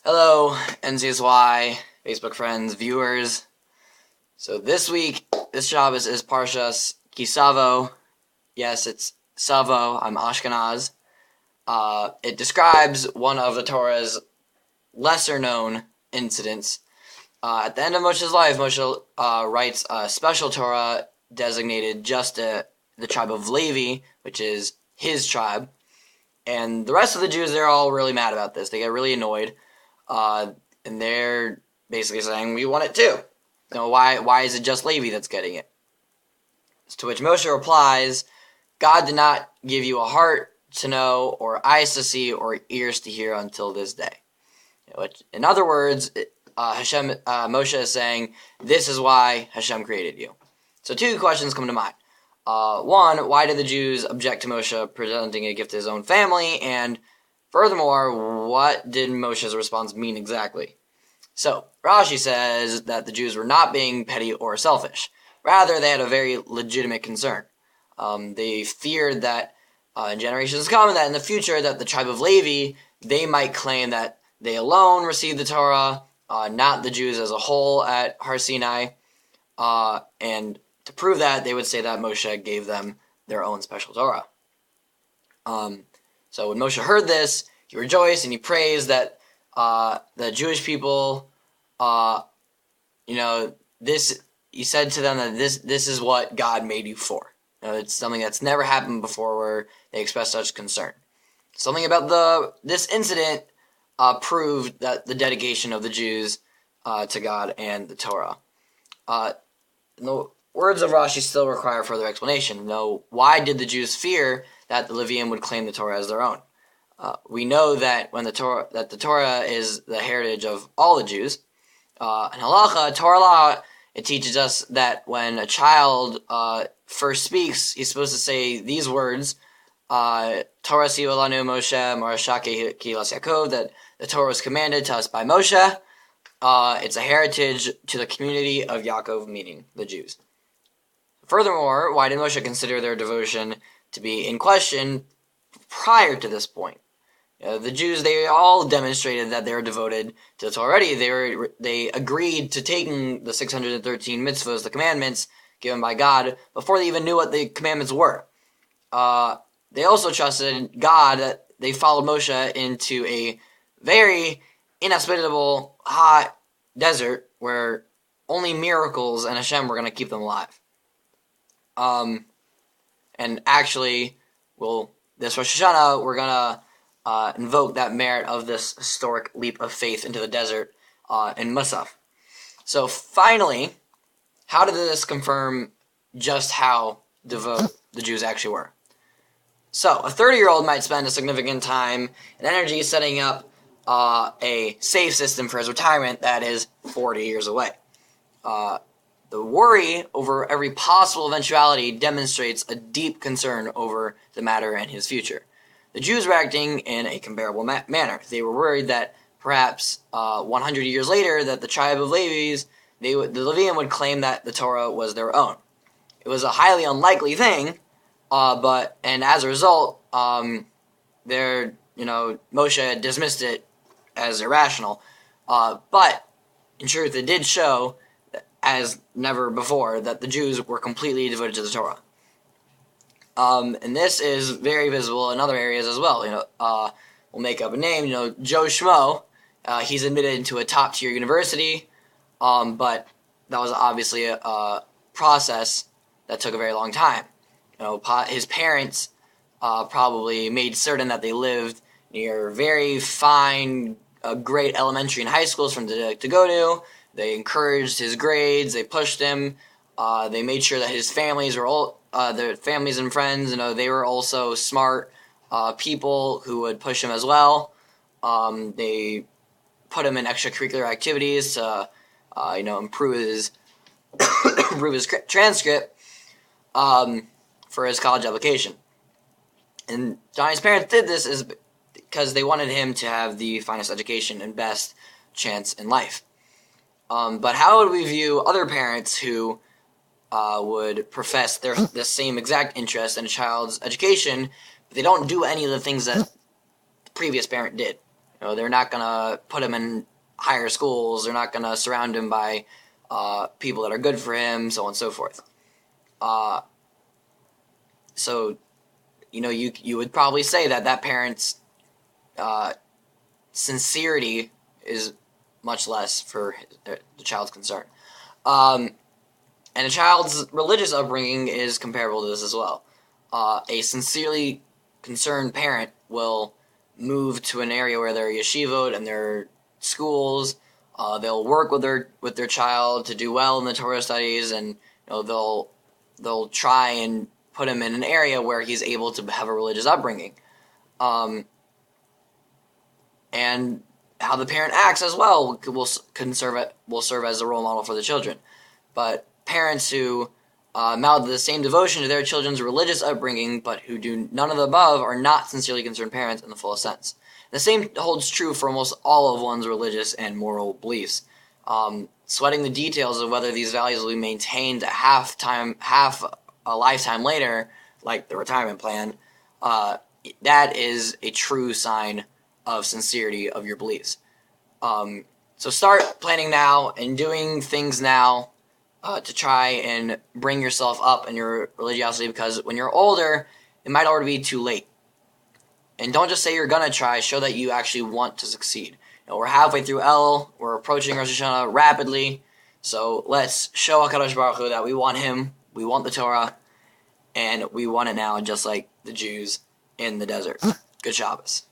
Hello, NCSY, Facebook friends, viewers. So this week, this Shabbos is Parshas Savo. Yes, it's Savo. I'm Ashkenaz. It describes one of the Torah's lesser-known incidents. At the end of Moshe's life, Moshe writes a special Torah designated just the tribe of Levi, which is his tribe. And the rest of the Jews, they're all really mad about this. They get really annoyed. And they're basically saying, we want it too. Why is it just Levi that's getting it? To which Moshe replies, God did not give you a heart to know, or eyes to see, or ears to hear until this day. In other words, Moshe is saying, this is why Hashem created you. So two questions come to mind. One, why did the Jews object to Moshe presenting a gift to his own family? And furthermore, what did Moshe's response mean exactly? So, Rashi says that the Jews were not being petty or selfish. Rather, they had a very legitimate concern. They feared that in generations to come, that in the future, that the tribe of Levi, they might claim that they alone received the Torah, not the Jews as a whole at Har Sinai. And to prove that, they would say that Moshe gave them their own special Torah. So when Moshe heard this, he rejoiced and he praised that the Jewish people, he said to them that this is what God made you for. It's something that's never happened before where they express such concern. Something about this incident proved that the dedication of the Jews to God and the Torah. The words of Rashi still require further explanation. Why did the Jews fear that the Levium would claim the Torah as their own? We know that the Torah is the heritage of all the Jews. In Halacha, Torah law, it teaches us that when a child first speaks, he's supposed to say these words, Torah siva lanu Moshe marasha kehilas Yaakov, that the Torah was commanded to us by Moshe. It's a heritage to the community of Yaakov, meaning the Jews. Furthermore, why did Moshe consider their devotion to be in question prior to this point? The Jews, they all demonstrated that they were devoted to the Torah already. They agreed to taking the 613 mitzvahs, the commandments given by God, before they even knew what the commandments were. They also trusted God that they followed Moshe into a very inhospitable, hot desert where only miracles and Hashem were going to keep them alive. And actually, this Rosh Hashanah, we're going to invoke that merit of this historic leap of faith into the desert in Musaf. So finally, how did this confirm just how devout the Jews actually were? So a 30-year-old might spend a significant time and energy setting up a safe system for his retirement that is 40 years away. The worry over every possible eventuality demonstrates a deep concern over the matter and his future. The Jews were acting in a comparable manner. They were worried that perhaps 100 years later that the tribe of Levites, the Levium would claim that the Torah was their own. It was a highly unlikely thing, and as a result, Moshe dismissed it as irrational. But in truth, it did show, as never before, that the Jews were completely devoted to the Torah. And this is very visible in other areas as well. We'll make up a name. Joe Schmo. He's admitted into a top-tier university, but that was obviously a process that took a very long time. His parents probably made certain that they lived near very fine, great elementary and high schools for him to go to. They encouraged his grades. They pushed him. They made sure that his families were all their families and friends. They were also smart people who would push him as well. They put him in extracurricular activities to improve his transcript for his college application. And Johnny's parents did this is because they wanted him to have the finest education and best chance in life. But how would we view other parents who would profess the same exact interest in a child's education, but they don't do any of the things that the previous parent did? They're not going to put him in higher schools. They're not going to surround him by people that are good for him, so on and so forth. So, you would probably say that parent's sincerity is much less for the child's concern. And a child's religious upbringing is comparable to this as well. A sincerely concerned parent will move to an area where there are yeshivot and there are schools. They'll work with their child to do well in the Torah studies, and they'll try and put him in an area where he's able to have a religious upbringing. And how the parent acts as well will serve as a role model for the children. But parents who mouth the same devotion to their children's religious upbringing, but who do none of the above, are not sincerely concerned parents in the fullest sense. The same holds true for almost all of one's religious and moral beliefs. Sweating the details of whether these values will be maintained half a lifetime later, like the retirement plan, that is a true sign of sincerity of your beliefs. So start planning now and doing things now to try and bring yourself up in your religiosity, because when you're older, it might already be too late. And don't just say you're going to try, show that you actually want to succeed. We're halfway through El, we're approaching Rosh Hashanah rapidly, so let's show HaKadosh Baruch Hu that we want him, we want the Torah, and we want it now, just like the Jews in the desert. Good Shabbos.